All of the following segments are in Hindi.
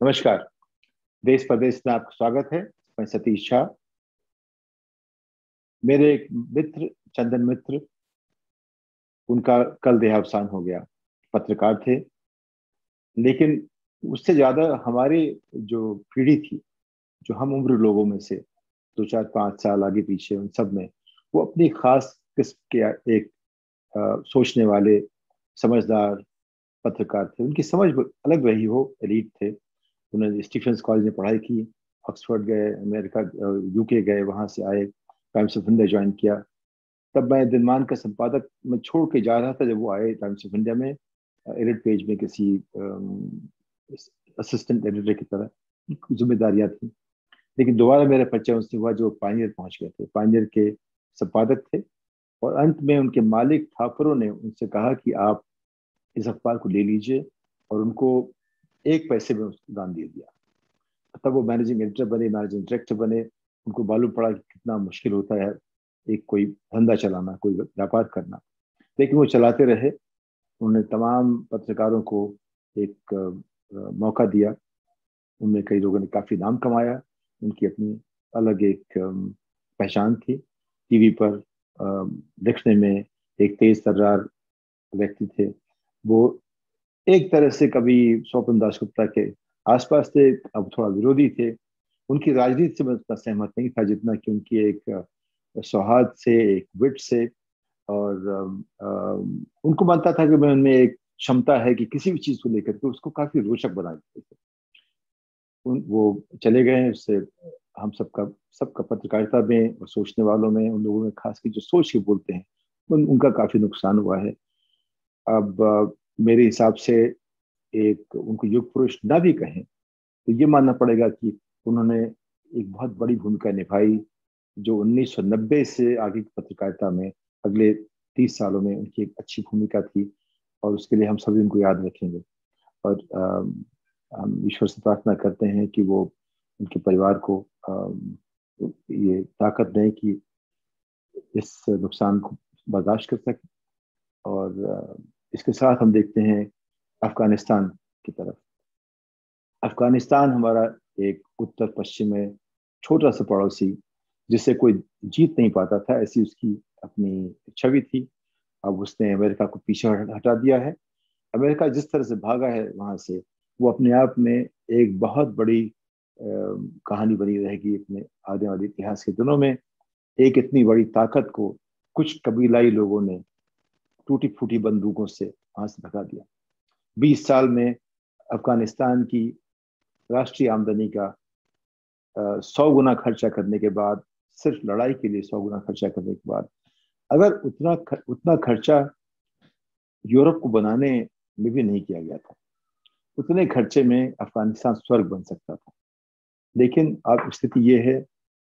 नमस्कार। देश प्रदेश में आपका स्वागत है। मैं सतीश शाह। मेरे एक मित्र चंदन मित्र, उनका कल देहावसान हो गया। पत्रकार थे, लेकिन उससे ज्यादा हमारी जो पीढ़ी थी, जो हम उम्र लोगों में से 2 4 5 साल आगे पीछे, उन सब में वो अपनी खास किस्म के एक सोचने वाले समझदार पत्रकार थे। उनकी समझ अलग रही हो, एलीट थे। उन्होंने स्टीफेंस कॉलेज में पढ़ाई की, ऑक्सफोर्ड गए, अमेरिका यूके गए, वहां से आए, टाइम्स ऑफ इंडिया ज्वाइन किया। तब मैं दिनमान का संपादक मैं छोड़ के जा रहा था जब वो आए टाइम्स ऑफ इंडिया में, एडिट पेज में किसी असिस्टेंट एडिटर की तरह जिम्मेदारियां थी। लेकिन दोबारा मेरा परिचय उनसे हुआ जो पायनियर पहुंच गए थे, पायनियर के संपादक थे। और अंत में उनके मालिक ठाकुरों ने उनसे कहा कि आप इस अखबार को ले लीजिए, और उनको 1 पैसे में उसको दान दे दिया। तब वो मैनेजिंग एडिटर बने, मैनेजिंग डायरेक्टर बने। उनको मालूम पड़ा कि कितना मुश्किल होता है एक कोई धंधा चलाना, कोई व्यापार करना। लेकिन वो चलाते रहे। उन्होंने तमाम पत्रकारों को एक मौका दिया। उनमें कई लोगों ने काफी नाम कमाया। उनकी अपनी अलग एक पहचान थी। टीवी पर दिखने में एक तेज तर्रार व्यक्ति थे वो। एक तरह से कभी स्वपन दासगुप्ता के आसपास थे, अब थोड़ा विरोधी थे। उनकी राजनीति से मैं उतना सहमत नहीं था जितना कि उनकी एक सौहार्द से, एक विट से। और उनको मानता था कि मैं उनमें एक क्षमता है कि किसी भी चीज को लेकर के उसको काफी रोचक बना देते थे। वो चले गए हैं। उससे हम सबका सबका पत्रकारिता में और सोचने वालों में, उन लोगों में खास कर जो सोच के बोलते हैं, उनका काफी नुकसान हुआ है। अब मेरे हिसाब से एक उनको युग पुरुष ना भी कहें तो ये मानना पड़ेगा कि उन्होंने एक बहुत बड़ी भूमिका निभाई, जो 1990 से आगे की पत्रकारिता में अगले 30 सालों में उनकी एक अच्छी भूमिका थी। और उसके लिए हम सभी उनको याद रखेंगे। और हम ईश्वर से प्रार्थना करते हैं कि वो उनके परिवार को ये ताकत दें कि इस नुकसान को बर्दाश्त कर सके। और इसके साथ हम देखते हैं अफगानिस्तान की तरफ। अफगानिस्तान हमारा एक उत्तर पश्चिम में छोटा सा पड़ोसी, जिसे कोई जीत नहीं पाता था, ऐसी उसकी अपनी छवि थी। अब उसने अमेरिका को पीछे हटा दिया है। अमेरिका जिस तरह से भागा है वहां से, वो अपने आप में एक बहुत बड़ी कहानी बनी रहेगी अपने आने वाले इतिहास के दिनों में। एक इतनी बड़ी ताकत को कुछ कबीलाई लोगों ने टूटी फूटी बंदूकों से वहां से भगा दिया। 20 साल में अफगानिस्तान की राष्ट्रीय आमदनी का 100 गुना खर्चा करने के बाद, सिर्फ लड़ाई के लिए 100 गुना खर्चा करने के बाद, अगर उतना खर्चा यूरोप को बनाने में भी नहीं किया गया था, उतने खर्चे में अफगानिस्तान स्वर्ग बन सकता था। लेकिन अब स्थिति ये है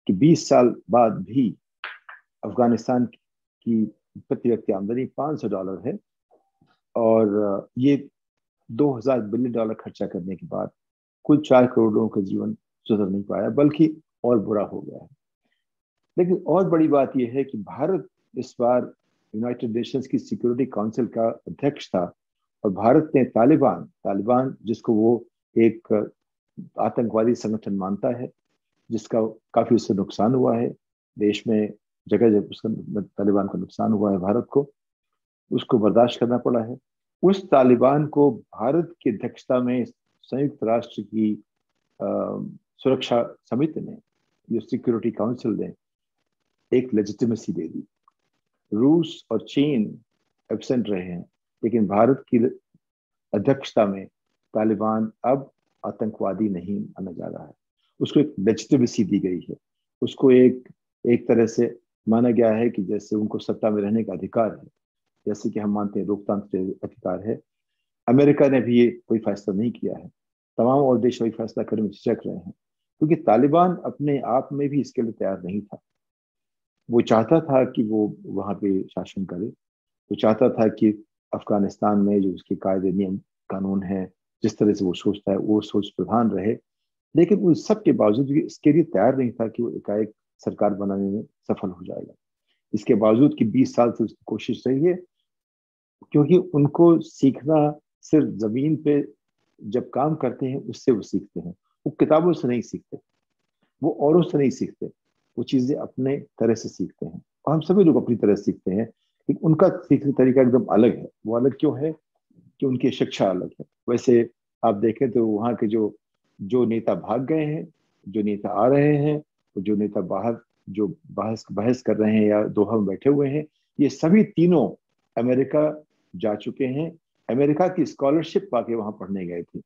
कि 20 साल बाद भी अफगानिस्तान की प्रति व्यक्ति आमदनी $500 है। और ये $2000 बिलियन खर्चा करने के बाद कुल 4 करोड़ लोगों का जीवन सुधर नहीं पाया, बल्कि और बुरा हो गया है। लेकिन और बड़ी बात यह है कि भारत इस बार यूनाइटेड नेशंस की सिक्योरिटी काउंसिल का अध्यक्ष था। और भारत ने तालिबान तालिबान जिसको वो एक आतंकवादी संगठन मानता है, जिसका काफी उससे नुकसान हुआ है देश में, जगह जगह उसका तालिबान का नुकसान हुआ है भारत को, उसको बर्दाश्त करना पड़ा है। उस तालिबान को भारत की अध्यक्षता में संयुक्त राष्ट्र की सुरक्षा समिति ने, ये सिक्योरिटी काउंसिल ने एक लेजिटिमेसी दे दी। रूस और चीन एब्सेंट रहे हैं, लेकिन भारत की अध्यक्षता में तालिबान अब आतंकवादी नहीं माना जा रहा है। उसको एक लेजिटिमेसी दी गई है। उसको एक एक तरह से माना गया है कि जैसे उनको सत्ता में रहने का अधिकार है, जैसे कि हम मानते हैं लोकतांत्रिक अधिकार है। अमेरिका ने भी ये कोई फैसला नहीं किया है। तमाम और देश वही फैसला करने में झिझक रहे हैं, क्योंकि तालिबान अपने आप में भी इसके लिए तैयार नहीं था। वो चाहता था कि वो वहां पे शासन करे। वो चाहता था कि अफगानिस्तान में जो उसके कायदे नियम कानून है, जिस तरह से वो सोचता है, वो सोच प्रधान रहे। लेकिन उन सब के बावजूद भी इसके लिए तैयार नहीं था कि वो एकाएक सरकार बनाने में सफल हो जाएगा। इसके बावजूद कि 20 साल से उसकी कोशिश रही है, क्योंकि उनको सीखना सिर्फ जमीन पे जब काम करते हैं उससे वो सीखते हैं। वो किताबों से नहीं सीखते, वो औरों से नहीं सीखते, वो चीजें अपने तरह से सीखते हैं। और हम सभी लोग अपनी तरह से सीखते हैं, लेकिन उनका सीखने का तरीका एकदम अलग है। वो अलग क्यों है? कि उनकी शिक्षा अलग है। वैसे आप देखें तो वहाँ के जो जो नेता भाग गए हैं, जो नेता आ रहे हैं, जो नेता बाहर जो बहस बहस कर रहे हैं या दोहा में बैठे हुए हैं, ये सभी तीनों अमेरिका जा चुके हैं। अमेरिका की स्कॉलरशिप पाके वहां पढ़ने गए थे,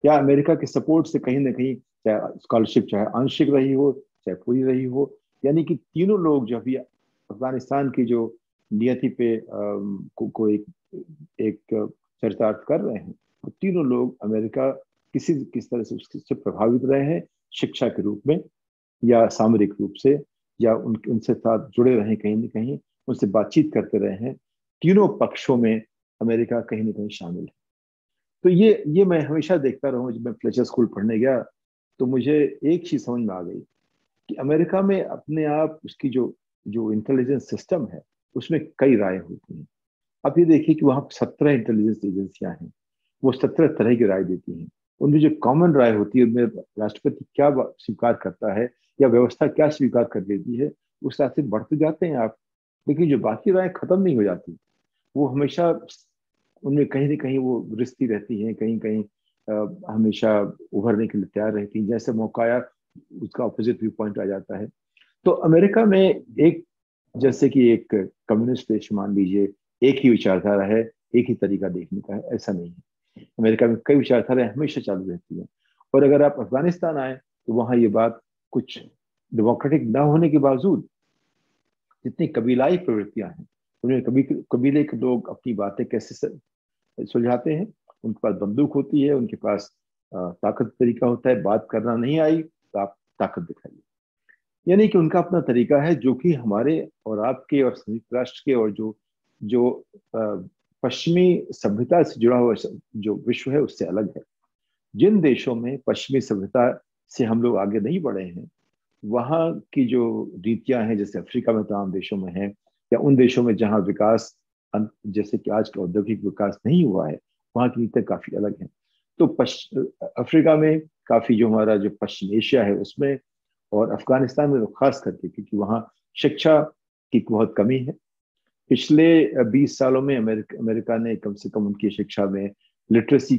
या अमेरिका के सपोर्ट से कहीं ना कहीं, चाहे स्कॉलरशिप चाहे आंशिक रही हो चाहे पूरी रही हो। यानी कि तीनों लोग जो अभी अफगानिस्तान की जो नियति पे को एक चरितार्थ कर रहे हैं, वो तीनों लोग अमेरिका किस तरह से उससे प्रभावित रहे हैं, शिक्षा के रूप में या सामरिक रूप से, या उनसे साथ जुड़े रहे कहीं ना कहीं, उनसे बातचीत करते रहे हैं। तीनों पक्षों में अमेरिका कहीं ना कहीं शामिल है। तो ये मैं हमेशा देखता रहा हूँ। जब मैं फ्लेचर स्कूल पढ़ने गया तो मुझे एक चीज समझ में आ गई कि अमेरिका में अपने आप उसकी जो जो इंटेलिजेंस सिस्टम है, उसमें कई राय होती हैं। आप ये देखिए कि वहाँ 17 इंटेलिजेंस एजेंसियां हैं, वो 17 तरह की राय देती हैं। उनमें जो कॉमन राय होती है, उनमें राष्ट्रपति क्या स्वीकार करता है या व्यवस्था क्या स्वीकार कर देती है, उस रास्ते बढ़ते जाते हैं आप। लेकिन जो बाकी राय खत्म नहीं हो जाती, वो हमेशा उनमें कहीं ना कहीं वो रिश्ती रहती हैं, कहीं कहीं हमेशा उभरने के लिए तैयार रहती हैं। जैसे मौका आया उसका अपोजिट व्यू पॉइंट आ जाता है। तो अमेरिका में एक, जैसे कि एक कम्युनिस्ट देश मान लीजिए, एक ही विचारधारा है, एक ही तरीका देखने का है, ऐसा नहीं है। अमेरिका में कई विचारधाराएं हमेशा चालू रहती हैं। और अगर आप अफगानिस्तान आए तो वहाँ ये बात कुछ डेमोक्रेटिक ना होने के बावजूद, जितनी कबीलाई प्रवृत्तियां हैं, उन्हें कभी कबीले के लोग अपनी बातें कैसे सुलझाते हैं। उनके पास बंदूक होती है, उनके पास ताकत तरीका होता है। बात करना नहीं आई तो आप ताकत दिखाइए। यानी कि उनका अपना तरीका है, जो कि हमारे और आपके और संयुक्त राष्ट्र के और जो जो पश्चिमी सभ्यता से जुड़ा हुआ जो विश्व है उससे अलग है। जिन देशों में पश्चिमी सभ्यता से हम लोग आगे नहीं बढ़े हैं, वहाँ की जो रीतियां हैं, जैसे अफ्रीका में तमाम देशों में है, या उन देशों में जहाँ विकास जैसे कि आज का औद्योगिक विकास नहीं हुआ है, वहाँ की नीतियां काफी अलग हैं। तो अफ्रीका में काफी, जो हमारा जो पश्चिम एशिया है उसमें, और अफगानिस्तान में तो खास करके, क्योंकि वहाँ शिक्षा की बहुत कमी है। पिछले 20 सालों में अमेरिका ने कम से कम उनकी शिक्षा में लिटरेसी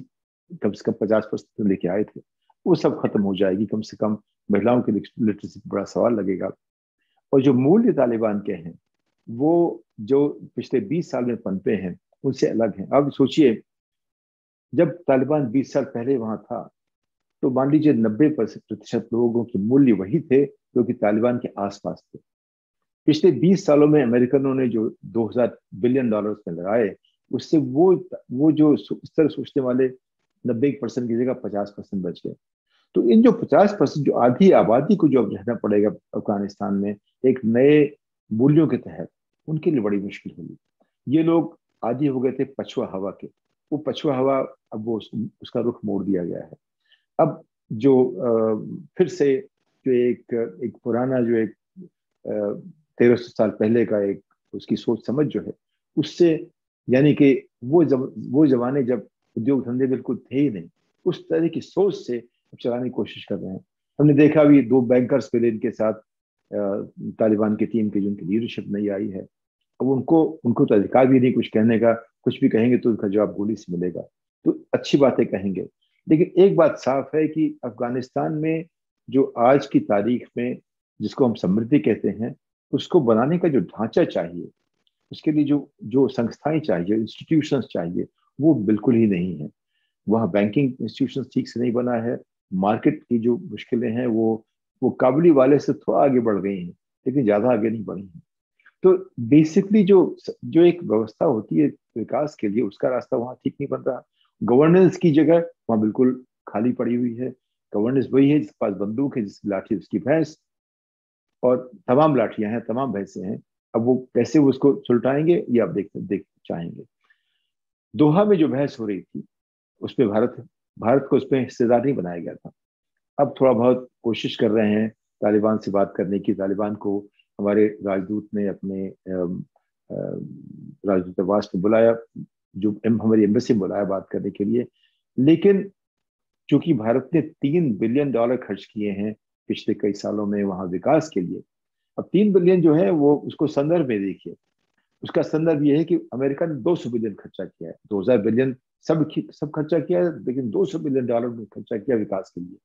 कम से कम 50% लेके आए थे। वो सब खत्म हो जाएगी। कम से कम महिलाओं की लिटरेसी पर बड़ा सवाल लगेगा। और जो मूल्य तालिबान के हैं, वो जो पिछले 20 साल में पनपे हैं, उनसे अलग हैं। अब सोचिए, जब तालिबान 20 साल पहले वहां था, तो मान लीजिए 90% लोगों के मूल्य वही थे जो कि तालिबान के आसपास थे। पिछले 20 सालों में अमेरिकनों ने जो 2000 बिलियन डॉलर में लगाए, उससे वो जो इस तरह सोचने वाले 90% की जगह 50% बच गए। तो इन जो 50%, जो आधी आबादी को जो अब रहना पड़ेगा अफगानिस्तान में एक नए मूल्यों के तहत, उनके लिए बड़ी मुश्किल होगी। ये लोग आदी हो गए थे पछुआ हवा के। वो पछुआ हवा, अब वो उसका रुख मोड़ दिया गया है। अब जो फिर से जो एक पुराना जो एक 1300 साल पहले का एक उसकी सोच समझ जो है, उससे, यानी कि वो जमाने जब उद्योग धंधे बिल्कुल थे ही नहीं, उस तरह की सोच से चलाने की कोशिश कर रहे हैं। हमने देखा अभी 2 बैंकर्स मिले इनके साथ, तालिबान की टीम की, जिनकी लीडरशिप नहीं आई है। अब उनको उनको तो अधिकार भी नहीं कुछ कहने का। कुछ भी कहेंगे तो उनका जवाब गोली से मिलेगा। तो अच्छी बातें कहेंगे, लेकिन एक बात साफ है कि अफगानिस्तान में जो आज की तारीख में, जिसको हम समृद्धि कहते हैं, उसको बनाने का जो ढांचा चाहिए, उसके लिए जो जो संस्थाएं चाहिए, इंस्टीट्यूशंस चाहिए, वो बिल्कुल ही नहीं है। वहाँ बैंकिंग इंस्टीट्यूशन ठीक से नहीं बना है। मार्केट की जो मुश्किलें हैं, वो काबुली वाले से थोड़ा आगे बढ़ गई हैं, लेकिन ज्यादा आगे नहीं बढ़ी हैं। तो बेसिकली जो जो एक व्यवस्था होती है विकास के लिए, उसका रास्ता वहाँ ठीक नहीं बन रहा। गवर्नेंस की जगह वहाँ बिल्कुल खाली पड़ी हुई है। गवर्नेंस वही है जिसके पास बंदूक है, जिसकी लाठी उसकी भैंस, और तमाम लाठियां हैं, तमाम भैंसे हैं। अब वो कैसे उसको सुलटाएंगे, ये आप देख चाहेंगे। दोहा में जो बहस हो रही थी, उसमें भारत भारत को उसमें हिस्सेदार नहीं बनाया गया था। अब थोड़ा बहुत कोशिश कर रहे हैं तालिबान से बात करने की। तालिबान को हमारे राजदूत ने अपने राजदूतावास में बुलाया, जो हमारी एम्बेसी में बुलाया बात करने के लिए। लेकिन चूंकि भारत ने $3 बिलियन खर्च किए हैं पिछले कई सालों में वहां विकास के लिए, अब 3 बिलियन जो है वो उसको संदर्भ में देखिए। उसका संदर्भ ये है कि अमेरिका ने $200 बिलियन खर्चा किया है, 2000 बिलियन सब खर्चा किया है, लेकिन $200 बिलियन में खर्चा किया विकास के लिए,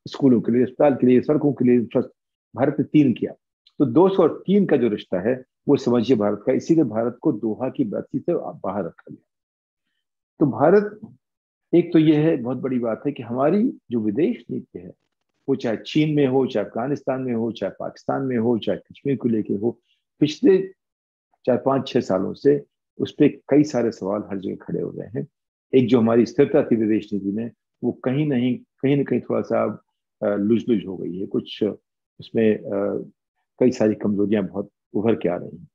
स्कूलों के लिए, अस्पताल के लिए, सड़कों के लिए। भारत ने 3 किया। तो 200 और 3 का जो रिश्ता है वो समझिए भारत का, इसीलिए भारत को दोहा की बातचीत से बाहर रखा गया। तो भारत, एक तो ये है बहुत बड़ी बात है कि हमारी जो विदेश नीति है, वो चाहे चीन में हो, चाहे अफगानिस्तान में हो, चाहे पाकिस्तान में हो, चाहे कश्मीर को लेके हो, पिछले 4 5 6 सालों से उस पर कई सारे सवाल हर जगह खड़े हो गए हैं। एक जो हमारी स्थिरता थी विदेश नीति में, वो कहीं ना कहीं थोड़ा सा लुज लुज हो गई है कुछ। उसमें कई सारी कमजोरियां बहुत उभर के आ रही हैं।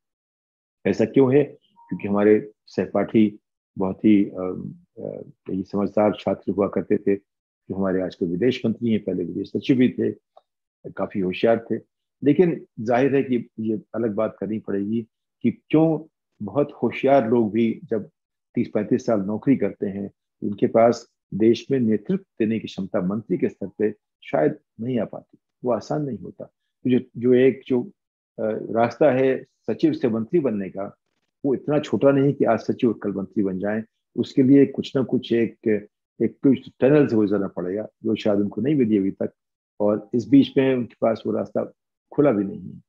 ऐसा क्यों है? क्योंकि हमारे सहपाठी बहुत ही ये समझदार छात्र हुआ करते थे, जो हमारे आजकल विदेश मंत्री हैं, पहले विदेश सचिव भी थे, काफी होशियार थे। लेकिन जाहिर है कि ये अलग बात करनी पड़ेगी कि क्यों बहुत होशियार लोग भी जब 30 35 साल नौकरी करते हैं, उनके पास देश में नेतृत्व देने की क्षमता मंत्री के स्तर पे शायद नहीं आ पाती। वो आसान नहीं होता। तो जो रास्ता है सचिव से मंत्री बनने का, वो इतना छोटा नहीं कि आज सचिव और कल मंत्री बन जाएं। उसके लिए कुछ ना कुछ एक एक कुछ टनल से गुजरना पड़ेगा, जो शायद उनको नहीं मिली अभी तक, और इस बीच में उनके पास वो रास्ता खुला भी नहीं है।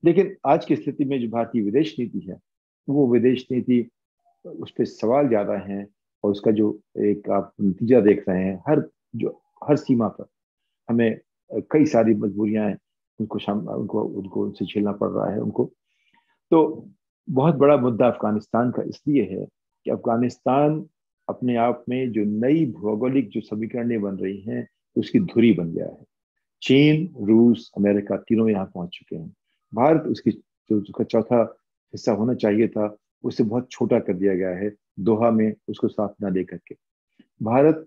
लेकिन आज की स्थिति में जो भारतीय विदेश नीति है, वो विदेश नीति, उस पर सवाल ज्यादा हैं, और उसका जो एक आप नतीजा देख रहे हैं, हर सीमा पर हमें कई सारी मजबूरियां हैं, उनको उनको उनसे झेलना पड़ रहा है उनको। तो बहुत बड़ा मुद्दा अफगानिस्तान का इसलिए है कि अफगानिस्तान अपने आप में जो नई भौगोलिक जो समीकरणें बन रही हैं, उसकी धुरी बन गया है। चीन, रूस, अमेरिका तीनों यहाँ पहुंच चुके हैं। भारत उसकी जो उसका चौथा हिस्सा होना चाहिए था, उसे बहुत छोटा कर दिया गया है दोहा में उसको साथ ना लेकर के। भारत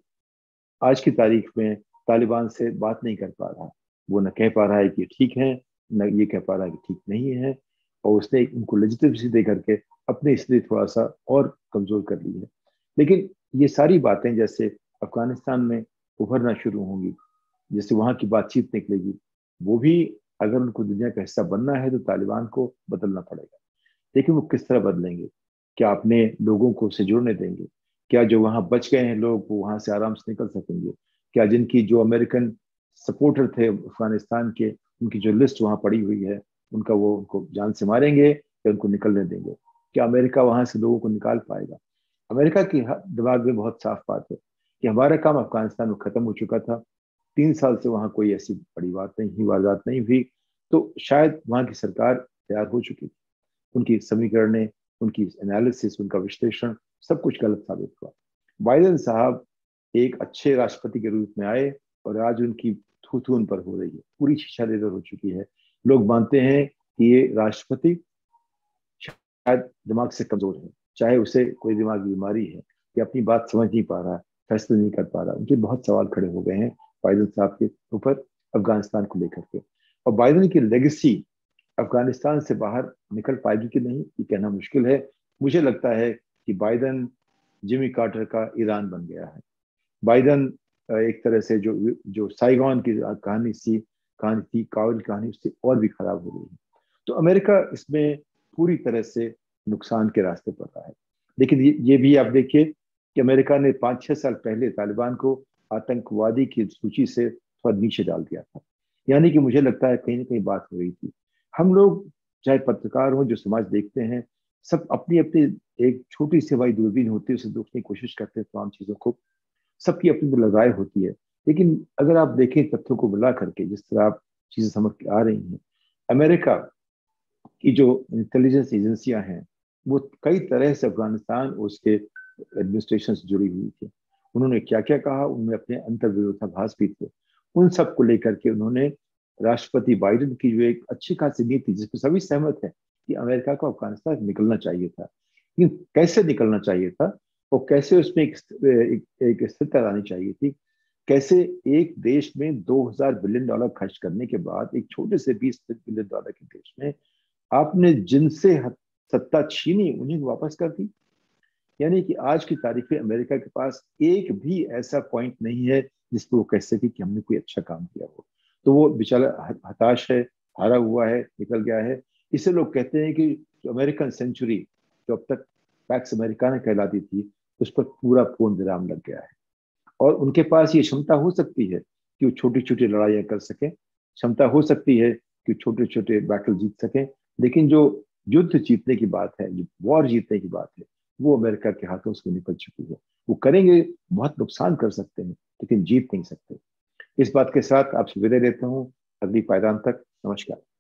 आज की तारीख में तालिबान से बात नहीं कर पा रहा। वो न कह पा रहा है कि ठीक है, न ये कह पा रहा है कि ठीक नहीं है, और उसने उनको लेजिटिमेसी दे करके अपने इसलिए थोड़ा सा और कमजोर कर ली है। लेकिन ये सारी बातें जैसे अफगानिस्तान में उभरना शुरू होंगी, जैसे वहां की बातचीत निकलेगी, वो भी अगर उनको दुनिया का हिस्सा बनना है तो तालिबान को बदलना पड़ेगा। लेकिन वो किस तरह बदलेंगे? क्या अपने लोगों को से जुड़ने देंगे? क्या जो वहां बच गए हैं लोग वो वहां से आराम से निकल सकेंगे? क्या जिनकी जो अमेरिकन सपोर्टर थे अफगानिस्तान के, उनकी जो लिस्ट वहां पड़ी हुई है, उनको जान से मारेंगे या उनको निकलने देंगे? क्या अमेरिका वहां से लोगों को निकाल पाएगा? अमेरिका की दिमाग में बहुत साफ बात है कि हमारा काम अफगानिस्तान में खत्म हो चुका था। 3 साल से वहां कोई ऐसी बड़ी बात नहीं हुई, वारदात नहीं हुई, तो शायद वहां की सरकार तैयार हो चुकी थी। उनकी समीकरणें, उनकी एनालिसिस, उनका विश्लेषण सब कुछ गलत साबित हुआ। बाइडेन साहब एक अच्छे राष्ट्रपति के रूप में आए, और आज उनकी थू थू उन पर हो रही है, पूरी शीशा लेदर हो चुकी है। लोग मानते हैं कि ये राष्ट्रपति शायद दिमाग से कमजोर है, चाहे उसे कोई दिमागी बीमारी है, या अपनी बात समझ नहीं पा रहा, फैसले नहीं कर पा रहा। उनके बहुत सवाल खड़े हो गए हैं बाइडेन साहब के ऊपर अफगानिस्तान को लेकर के। और बाइडेन की लेगेसी अफगानिस्तान से बाहर निकल पाएगी कि नहीं, ये कहना मुश्किल है। मुझे लगता है कि बाइडेन जिमी कार्टर का ईरान बन गया है। बाइडेन एक तरह से जो जो साइगॉन की कहानी थी, काबुल की कहानी, उससे और भी खराब हो गई है। तो अमेरिका इसमें पूरी तरह से नुकसान के रास्ते पर रहा है। लेकिन ये भी आप देखिए कि अमेरिका ने 5 6 साल पहले तालिबान को आतंकवादी की सूची से थोड़ा नीचे डाल दिया था। यानी कि मुझे लगता है कहीं ना कहीं बात हो रही थी। हम लोग, चाहे पत्रकार हो, जो समाज देखते हैं, सब अपनी अपनी एक छोटी सी हमारी दूरबीन होती है, उसे देखने की कोशिश करते हैं तमाम चीजों को। सबकी अपनी अपनी लगाए होती है। लेकिन अगर आप देखें तथ्यों को मिला करके जिस तरह आप चीजें समझ के आ रही हैं, अमेरिका की जो इंटेलिजेंस एजेंसियां हैं, वो कई तरह से अफगानिस्तान और उसके एडमिनिस्ट्रेशन से जुड़ी हुई थी। उन्होंने क्या क्या कहा, उनमें अपने अंतर विरोधाभास भी थे। उन सब को लेकर के उन्होंने राष्ट्रपति बाइडेन की जो एक अच्छी खासी नीति, जिस पर सभी सहमत है कि अमेरिका को अफगानिस्तान से निकलना चाहिए था, लेकिन कैसे निकलना चाहिए था, और कैसे उसमें एक स्थिरता लानी चाहिए थी, कैसे एक देश में $2000 बिलियन खर्च करने के बाद, एक छोटे से $20 बिलियन के देश में आपने जिनसे सत्ता छीनी उन्हें वापस कर दी। यानी कि आज की तारीख में अमेरिका के पास एक भी ऐसा पॉइंट नहीं है जिस पर वो कह सके कि हमने कोई अच्छा काम किया हो। तो वो बेचारा हताश है, हारा हुआ है, निकल गया है। इसे लोग कहते हैं कि जो अमेरिकन सेंचुरी, जो अब तक पैक्स अमेरिकाना कहलाती थी, उस पर पूरा पूर्ण विराम लग गया है। और उनके पास ये क्षमता हो सकती है कि वो छोटी छोटी लड़ाइयाँ कर सकें, क्षमता हो सकती है कि छोटे छोटे बैटल जीत सकें, लेकिन जो युद्ध जीतने की बात है, जो वॉर जीतने की बात है, वो अमेरिका के हाथों से निकल चुकी है। वो करेंगे, बहुत नुकसान कर सकते हैं, लेकिन जीत नहीं सकते। इस बात के साथ आपसे विदा लेता हूँ, अगली पायदान तक, नमस्कार।